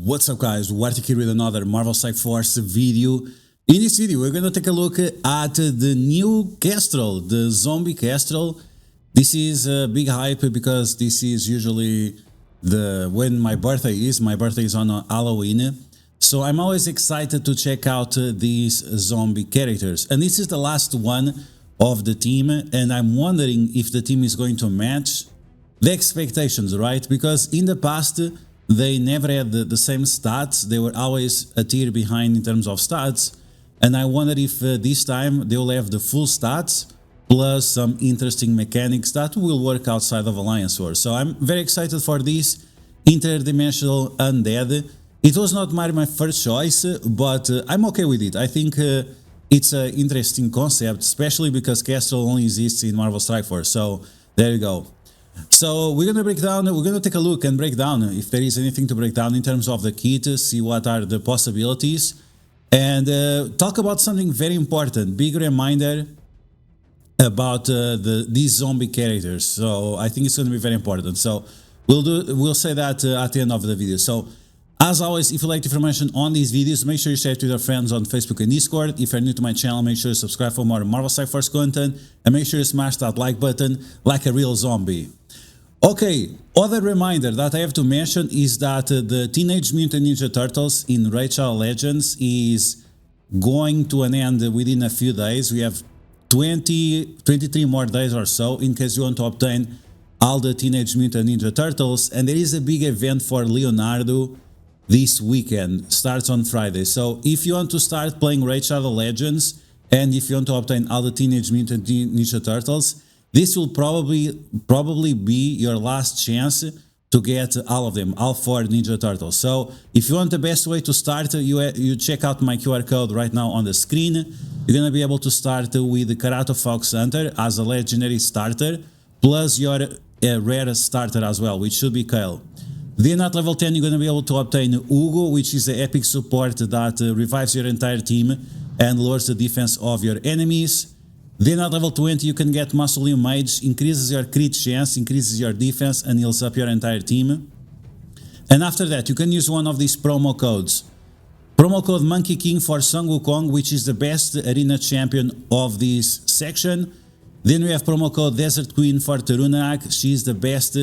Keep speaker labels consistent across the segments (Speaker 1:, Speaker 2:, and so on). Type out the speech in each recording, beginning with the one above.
Speaker 1: What's up guys, DuArktik here with another Marvel Strike Force video. In this video we're gonna take a look at the new Kestrel, the zombie Kestrel. This is a big hype because this is usually when my birthday is. My birthday is on Halloween. So I'm always excited to check out these zombie characters. And this is the last one of the team, and I'm wondering if the team is going to match the expectations, right? Because in the past they never had the same stats. They were always a tier behind in terms of stats, and I wonder if this time they will have the full stats plus some interesting mechanics that will work outside of Alliance War. So I'm very excited for this interdimensional undead. It was not my first choice, but I'm okay with it. I think it's an interesting concept, especially because Kestrel only exists in Marvel Strike Force. So there you go. So we're gonna take a look and break down if there is anything to break down in terms of the kit, see what are the possibilities, and talk about something very important, big reminder about these zombie characters. So I think it's going to be very important. So we'll say that at the end of the video. So as always, if you like the information on these videos, make sure you share it with your friends on Facebook and Discord. If you're new to my channel, make sure you subscribe for more Marvel Strike Force content, and make sure you smash that like button like a real zombie. Okay, other reminder that I have to mention is that the Teenage Mutant Ninja Turtles in Raid Shadow Legends is going to an end within a few days. We have 23 more days or so in case you want to obtain all the Teenage Mutant Ninja Turtles, and there is a big event for Leonardo this weekend, starts on Friday. So if you want to start playing Raid Shadow Legends and if you want to obtain all the Teenage Mutant Ninja Turtles, this will probably be your last chance to get all of them, all 4 Ninja Turtles. So if you want the best way to start, you check out my QR code right now on the screen. You're gonna be able to start with the Karato Foxhunter as a legendary starter, plus your rare starter as well, which should be Kale. Then at level 10 you're going to be able to obtain Uugo, which is the epic support that revives your entire team and lowers the defense of your enemies. Then at level 20 you can get Mausoleum Mage, increases your crit chance, increases your defense and heals up your entire team. And after that you can use one of these promo codes. Promo code MONKEYKING for Wukong, which is the best arena champion of this section. Then we have promo code Desert Queen for Tarunak. She's the best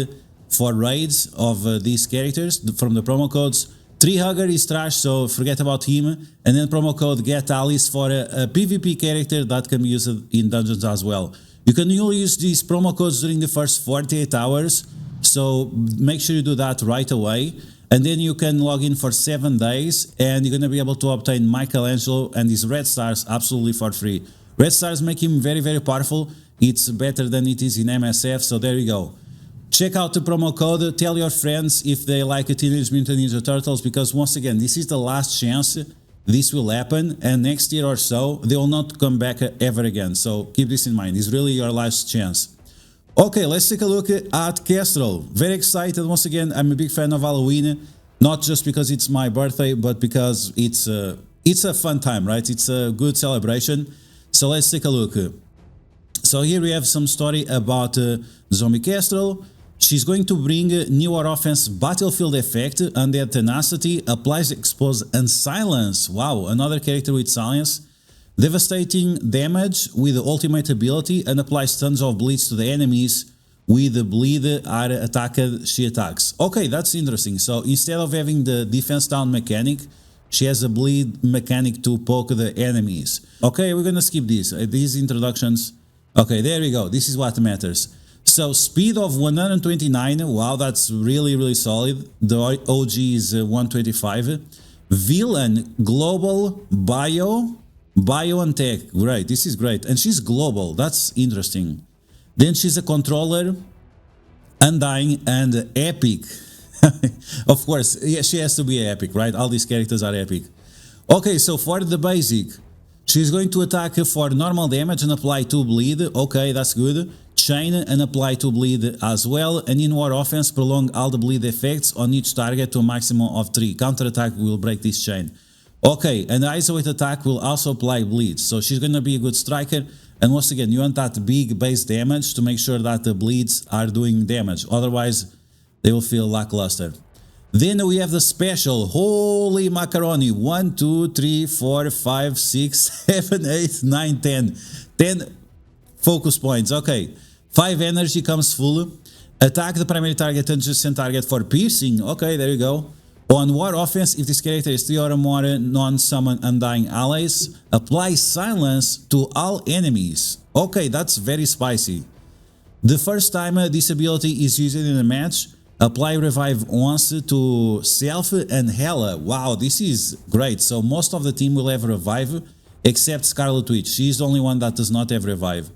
Speaker 1: for raids of these characters from the promo codes. Tree Hugger is trash, so forget about him. And then promo code GETALICE for a PvP character that can be used in dungeons as well. You can only use these promo codes during the first 48 hours, so make sure you do that right away. And then you can log in for 7 days and you're going to be able to obtain Michelangelo and his red stars absolutely for free. Red stars make him very, very powerful. It's better than it is in MSF, so there you go. Check out the promo code, tell your friends if they like Teenage Mutant Ninja Turtles, because once again, this is the last chance this will happen, and next year or so, they will not come back ever again. So keep this in mind, it's really your last chance. Okay, let's take a look at Kestrel. Very excited, once again, I'm a big fan of Halloween, not just because it's my birthday, but because it's a fun time, right? It's a good celebration. So let's take a look. So here we have some story about Zombie Kestrel. She's going to bring newer offense battlefield effect, undead tenacity, applies expose and silence. Wow, another character with silence. Devastating damage with the ultimate ability and applies tons of bleeds to the enemies. With the bleed are attacked, she attacks. Okay, that's interesting. So instead of having the defense down mechanic, she has a bleed mechanic to poke the enemies. Okay, we're gonna skip these introductions. Okay, there we go. This is what matters. So speed of 129, wow, that's really, really solid. The OG is 125. Villain, global, bio and tech. Great, this is great. And she's global, that's interesting. Then she's a controller, undying, and epic. Of course, yeah, she has to be epic, right? All these characters are epic. Okay, so for the basic, she's going to attack for normal damage and apply 2 bleed. Okay, that's good. Chain and apply 2 bleed as well. And in war offense, prolong all the bleed effects on each target to a maximum of 3. Counter attack will break this chain. Okay, and the isolate attack will also apply bleeds. So she's going to be a good striker. And once again, you want that big base damage to make sure that the bleeds are doing damage. Otherwise, they will feel lackluster. Then we have the special. Holy macaroni. 1, 2, 3, 4, 5, 6, 7, 8, 9, 10. 10 focus points. Okay. 5 energy comes full. Attack the primary target and adjacent target for piercing. Okay, there you go. On war offense, if this character is 3 or more non-summon undying allies, apply silence to all enemies. Okay, that's very spicy. The first time this ability is used in a match, apply revive once to self and Hela. Wow, this is great. So most of the team will have revive, except Scarlet Witch. She is the only one that does not have revive.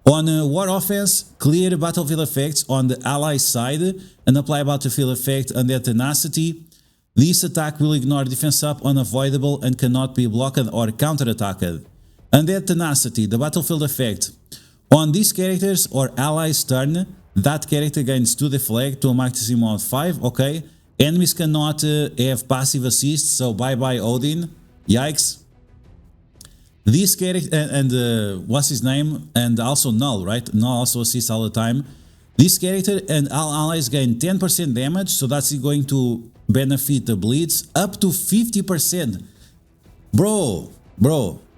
Speaker 1: On war offense, clear battlefield effects on the ally side and apply battlefield effect under tenacity. This attack will ignore defense up, unavoidable, and cannot be blocked or counterattacked. Under tenacity, the battlefield effect. On these characters or allies' turn, that character gains 2 deflect to a maximum of 5, okay. Enemies cannot have passive assist, so bye-bye Odin. Yikes. This character, and what's his name? And also Null, right? Null also assists all the time. This character and all allies gain 10% damage, so that's going to benefit the bleeds up to 50%. Bro,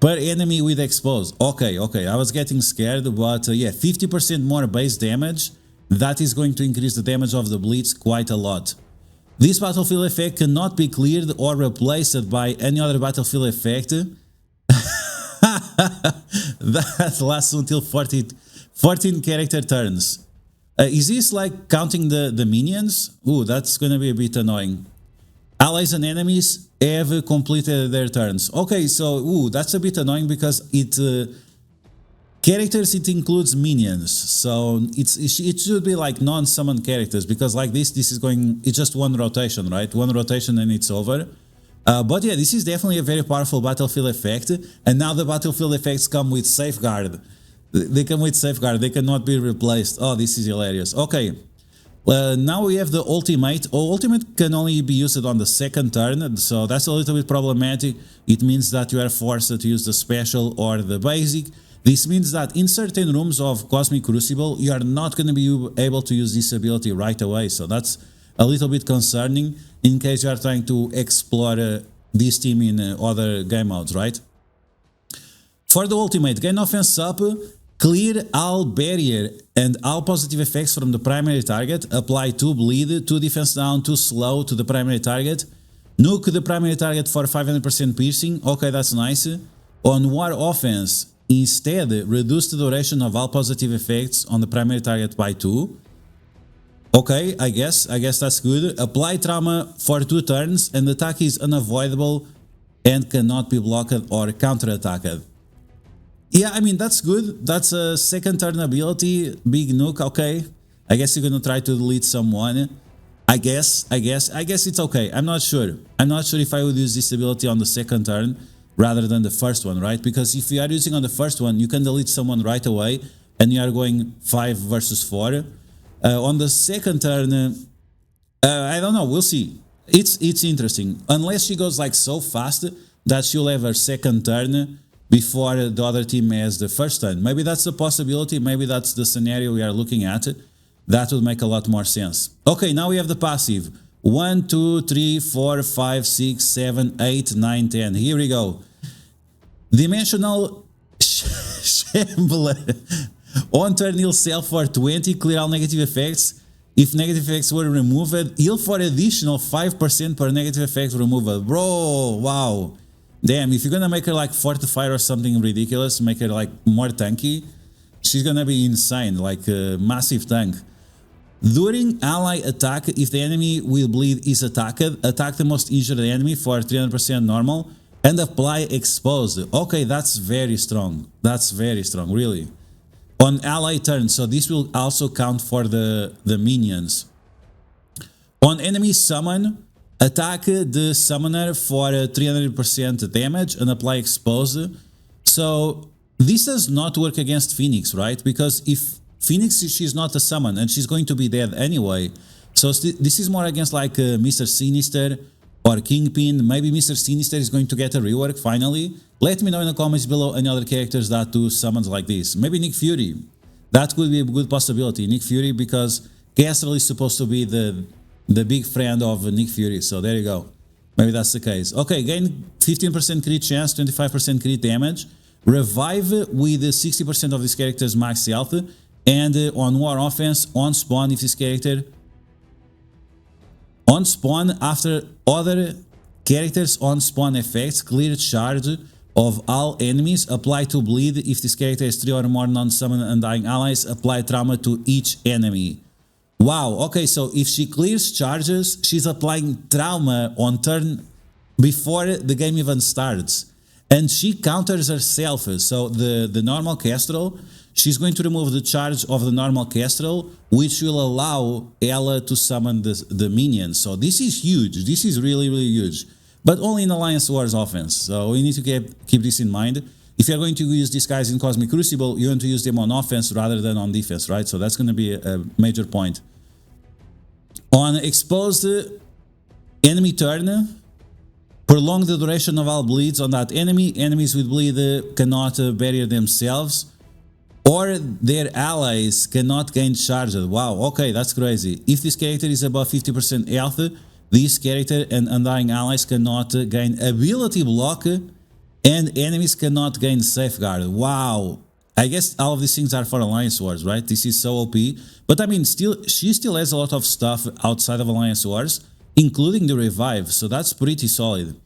Speaker 1: per enemy with exposed. Okay, I was getting scared, but yeah, 50% more base damage. That is going to increase the damage of the bleeds quite a lot. This battlefield effect cannot be cleared or replaced by any other battlefield effect. That lasts until 14 character turns. Is this like counting the minions? Ooh, that's gonna be a bit annoying. Allies and enemies have completed their turns. Okay, so ooh, that's a bit annoying because it characters, it includes minions, so it should be like non-summon characters, because like this is going, it's just one rotation, right? One rotation and it's over. But yeah, this is definitely a very powerful battlefield effect, and now the battlefield effects come with safeguard. They come with safeguard, they cannot be replaced. Oh, this is hilarious. Okay, now we have the ultimate. Ultimate can only be used on the second turn, so that's a little bit problematic. It means that you are forced to use the special or the basic. This means that in certain rooms of Cosmic Crucible, you are not going to be able to use this ability right away, so that's a little bit concerning in case you are trying to explore this team in other game modes, right? For the ultimate, gain offense up, clear all barrier and all positive effects from the primary target, apply 2 bleed, 2 defense down, 2 slow to the primary target, nuke the primary target for 500% piercing. Okay, that's nice. On war offense, instead, reduce the duration of all positive effects on the primary target by 2. Okay, I guess that's good. Apply trauma for 2 turns, and the attack is unavoidable and cannot be blocked or counterattacked. Yeah, I mean, that's good. That's a second turn ability, big nuke, okay. I guess you're gonna try to delete someone. I guess it's okay. I'm not sure if I would use this ability on the second turn rather than the first one, right? Because if you are using on the first one, you can delete someone right away and you are going 5 versus 4. On the second turn, I don't know, we'll see. It's interesting. Unless she goes like so fast that she'll have her second turn before the other team has the first turn. Maybe that's a possibility, maybe that's the scenario we are looking at. That would make a lot more sense. Okay, now we have the passive. 1, 2, 3, 4, 5, 6, 7, 8, 9, 10. Here we go. Dimensional Shambler. On turn, heal self for 20, clear all negative effects. If negative effects were removed, heal for additional 5% per negative effect removal. Bro, wow. Damn, if you're gonna make her like fortified or something ridiculous, make her like more tanky, she's gonna be insane, like a massive tank. During ally attack, if the enemy will bleed is attacked, attack the most injured enemy for 300% normal and apply exposed. Okay, that's very strong. That's very strong, really. On ally turn, so this will also count for the minions. On enemy summon, attack the summoner for 300% damage and apply exposed. So this does not work against Phoenix, right? Because if Phoenix, she's not a summon and she's going to be dead anyway. So this is more against like Mr. Sinister or Kingpin. Maybe Mr. Sinister is going to get a rework finally. Let me know in the comments below any other characters that do summons like this. Maybe Nick Fury. That could be a good possibility. Nick Fury, because Kestrel is supposed to be the the big friend of Nick Fury. So there you go. Maybe that's the case. Okay, gain 15% crit chance, 25% crit damage. Revive with 60% of this character's max health. And on war offense, on spawn, if this character... On spawn, after other characters on spawn effects, clear charge of all enemies, apply to bleed. If this character has 3 or more non-summoned undying allies, apply trauma to each enemy. Wow, okay, so if she clears charges, she's applying trauma on turn before the game even starts. And she counters herself, so the normal Kestrel, she's going to remove the charge of the normal Kestrel, which will allow Ella to summon the minions. So this is huge, this is really, really huge. But only in Alliance Wars offense, so we need to keep this in mind. If you're going to use these guys in Cosmic Crucible, you want to use them on offense rather than on defense, right? So that's going to be a major point. On exposed enemy turn, prolong the duration of all bleeds on that enemy. Enemies with bleed cannot barrier themselves, or their allies cannot gain charges. Wow, okay, that's crazy. If this character is above 50% health, this character and undying allies cannot gain ability block, and enemies cannot gain safeguard. Wow. I guess all of these things are for Alliance Wars, right? This is so OP. But I mean, she still has a lot of stuff outside of Alliance Wars, including the revive, so that's pretty solid.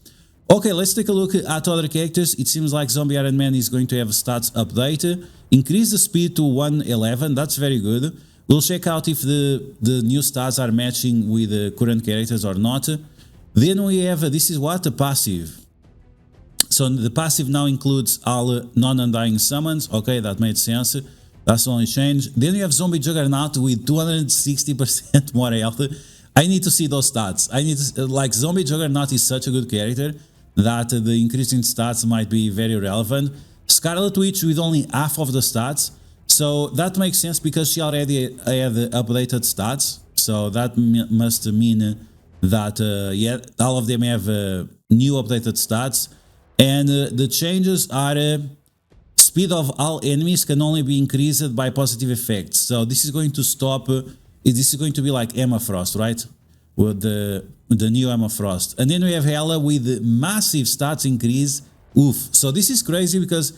Speaker 1: Okay, let's take a look at other characters. It seems like Zombie Iron Man is going to have a stats update. Increase the speed to 111, that's very good. We'll check out if the new stats are matching with the current characters or not. Then we have, this is what? The passive. So the passive now includes all non-undying summons. Okay, that made sense. That's the only change. Then you have Zombie Juggernaut with 260% more health. I need to see those stats. I need to, like, Zombie Juggernaut is such a good character that the increase in stats might be very relevant. Scarlet Witch with only half of the stats. So that makes sense because she already had updated stats. So that must mean that, yeah, all of them have new updated stats. And the changes are speed of all enemies can only be increased by positive effects. So this is going to stop, this is going to be like Emma Frost, right? With the new Emma Frost. And then we have Hela with massive stats increase. Oof. So this is crazy because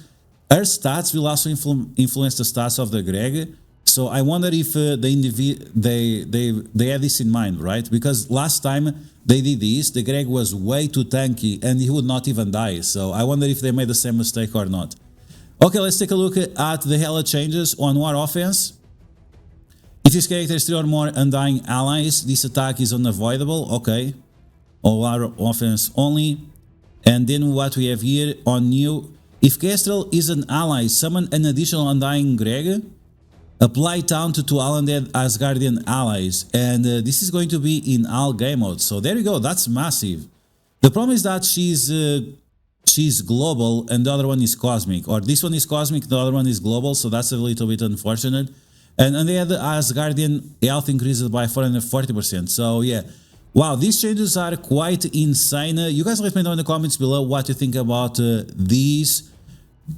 Speaker 1: her stats will also influence the stats of the Greg. So I wonder if they had this in mind, right? Because last time they did this, the Greg was way too tanky and he would not even die. So I wonder if they made the same mistake or not. Okay, let's take a look at the Hela changes on war offense. If this character has 3 or more undying allies, this attack is unavoidable. Okay, on war offense only. And then what we have here on new, if Kestrel is an ally, summon an additional undying Greg. Apply taunt to all undead Asgardian allies, and this is going to be in all game modes. So there you go, that's massive. The problem is that she's global and the other one is cosmic, or this one is cosmic, the other one is global, so that's a little bit unfortunate. And the other Asgardian health increases by 440%. So yeah, wow, these changes are quite insane. You guys let me know in the comments below what you think about these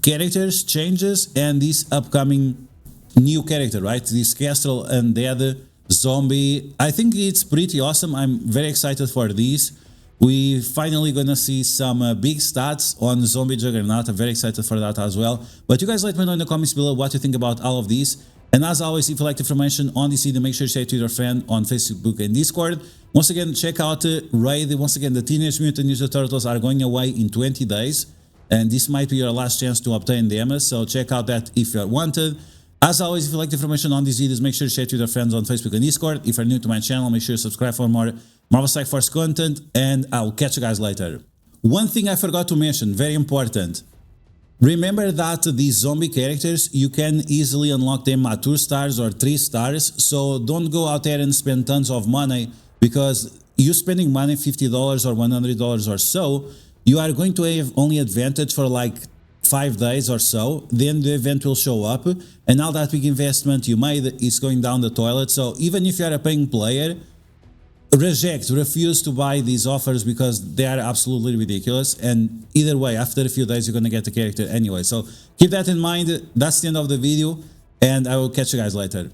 Speaker 1: characters changes and this upcoming new character, right? This Kestrel and the other zombie. I think it's pretty awesome. I'm very excited for this. We finally gonna see some big stats on Zombie Juggernaut. I'm very excited for that as well. But you guys let me know in the comments below what you think about all of these. And as always, if you like the information on this video, make sure to share it to your friend on Facebook and Discord. Once again, check out Raid. Once again, the Teenage Mutant Ninja Turtles are going away in 20 days. And this might be your last chance to obtain them. So check out that if you're wanted. As always, if you like the information on these videos, make sure to share it with your friends on Facebook and Discord. If you're new to my channel, make sure to subscribe for more Marvel Strike Force content, and I'll catch you guys later. One thing I forgot to mention, very important. Remember that these zombie characters, you can easily unlock them at 2 stars or 3 stars, so don't go out there and spend tons of money, because you spending money, $50 or $100 or so, you are going to have only advantage for like 5 days or so, then the event will show up, and all that big investment you made is going down the toilet. So even if you are a paying player, refuse to buy these offers because they are absolutely ridiculous, and either way, after a few days you're gonna get the character anyway. So keep that in mind. That's the end of the video, and I will catch you guys later.